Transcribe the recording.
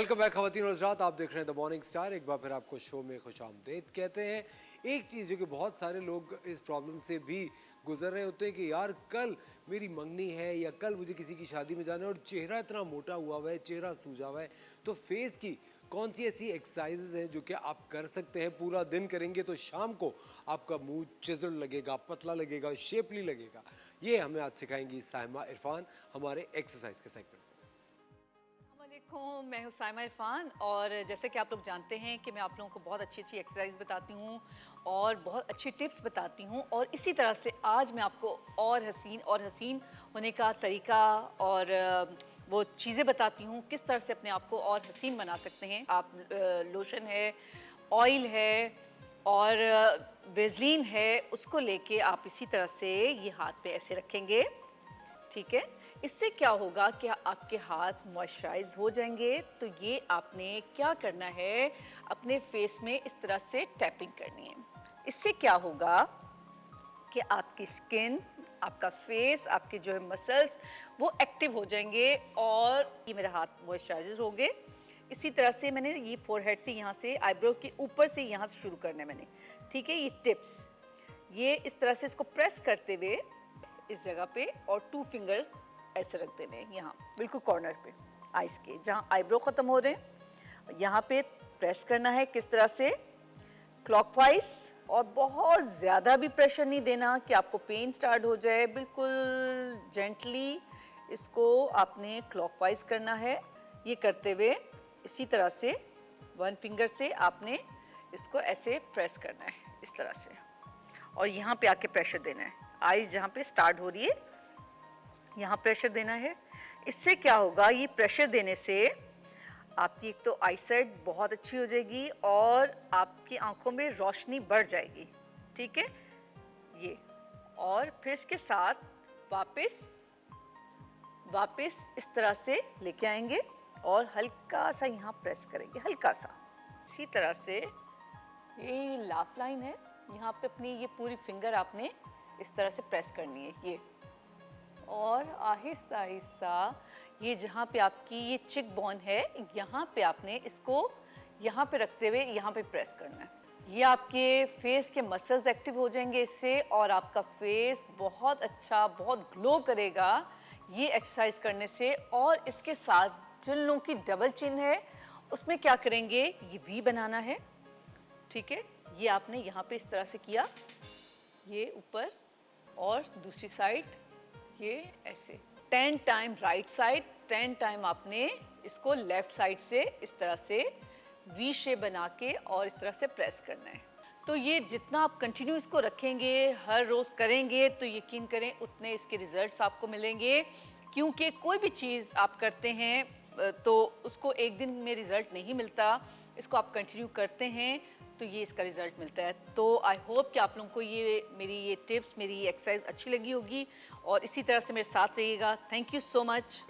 Welcome back खवातीन और हज़रात, आप देख रहे हैं द मॉर्निंग स्टार। एक बार फिर आपको शो में खुशामदीद कहते हैं। एक चीज़ जो कि बहुत सारे लोग इस प्रॉब्लम से भी गुजर रहे होते हैं कि यार कल मेरी मंगनी है या कल मुझे किसी की शादी में जाना है और चेहरा इतना मोटा हुआ हुआ है, चेहरा सूजा हुआ है, तो फेस की कौन सी ऐसी एक्सरसाइजेज हैं जो कि आप कर सकते हैं? पूरा दिन करेंगे तो शाम को आपका मुंह चिज़ल लगेगा, पतला लगेगा, शेपली लगेगा। ये हमें आज सिखाएंगी साइमा इरफान हमारे एक्सरसाइज के सेगमेंट में। वालेकुम, मैं हूं साइमा इरफान और जैसे कि आप लोग जानते हैं कि मैं आप लोगों को बहुत अच्छी अच्छी एक्सरसाइज बताती हूं और बहुत अच्छी टिप्स बताती हूं। और इसी तरह से आज मैं आपको और हसीन होने का तरीका और वो चीज़ें बताती हूं किस तरह से अपने आप को और हसीन बना सकते हैं आप। लोशन है, ऑयल है और वेज़लीन है, उसको लेके आप इसी तरह से ये हाथ पे ऐसे रखेंगे, ठीक है। इससे क्या होगा कि आपके हाथ मॉइस्चराइज हो जाएंगे। तो ये आपने क्या करना है, अपने फेस में इस तरह से टैपिंग करनी है। इससे क्या होगा कि आपकी स्किन, आपका फेस, आपके जो है मसल्स वो एक्टिव हो जाएंगे और ये मेरे हाथ मॉइस्चराइज हो गए। इसी तरह से मैंने ये फोरहेड से, यहाँ से आईब्रो के ऊपर से यहाँ से शुरू करना है मैंने, ठीक है। ये टिप्स, ये इस तरह से इसको प्रेस करते हुए इस जगह पे और 2 फिंगर्स ऐसे रख देने हैं यहाँ बिल्कुल कॉर्नर पे आइज के, जहाँ आईब्रो ख़त्म हो रहे हैं। यहाँ पे प्रेस करना है किस तरह से, क्लॉकवाइज, और बहुत ज़्यादा भी प्रेशर नहीं देना कि आपको पेन स्टार्ट हो जाए। बिल्कुल जेंटली इसको आपने क्लॉकवाइज करना है। ये करते हुए इसी तरह से 1 फिंगर से आपने इसको ऐसे प्रेस करना है इस तरह से, और यहाँ पे आके प्रेशर देना है। आइज जहाँ पे स्टार्ट हो रही है यहाँ प्रेशर देना है। इससे क्या होगा, ये प्रेशर देने से आपकी एक तो आईसाइट बहुत अच्छी हो जाएगी और आपकी आंखों में रोशनी बढ़ जाएगी, ठीक है। ये, और फिर इसके साथ वापस इस तरह से लेके आएंगे और हल्का सा यहाँ प्रेस करेंगे, हल्का सा। इसी तरह से ये लाफ लाइन है, यहाँ पे अपनी ये पूरी फिंगर आपने इस तरह से प्रेस करनी है ये, और आहिस्ता आहिस्ता ये जहाँ पे आपकी ये चिक बोन है यहाँ पे आपने इसको यहाँ पे रखते हुए यहाँ पे प्रेस करना है। ये आपके फेस के मसल्स एक्टिव हो जाएंगे इससे, और आपका फेस बहुत अच्छा, बहुत ग्लो करेगा ये एक्सरसाइज करने से। और इसके साथ जिन लोगों की डबल चिन है उसमें क्या करेंगे, ये वी बनाना है, ठीक है। ये आपने यहाँ पे इस तरह से किया, ये ऊपर, और दूसरी साइड ये ऐसे 10 टाइम राइट साइड, 10 टाइम आपने इसको लेफ्ट साइड से इस तरह से वी शेप बना के और इस तरह से प्रेस करना है। तो ये जितना आप कंटिन्यू इसको रखेंगे, हर रोज़ करेंगे, तो यकीन करें उतने इसके रिजल्ट्स आपको मिलेंगे। क्योंकि कोई भी चीज़ आप करते हैं तो उसको एक दिन में रिज़ल्ट नहीं मिलता, इसको आप कंटिन्यू करते हैं तो ये इसका रिज़ल्ट मिलता है। तो आई होप कि आप लोगों को ये मेरी ये टिप्स, मेरी ये एक्सरसाइज अच्छी लगी होगी और इसी तरह से मेरे साथ रहिएगा। Thank you so much.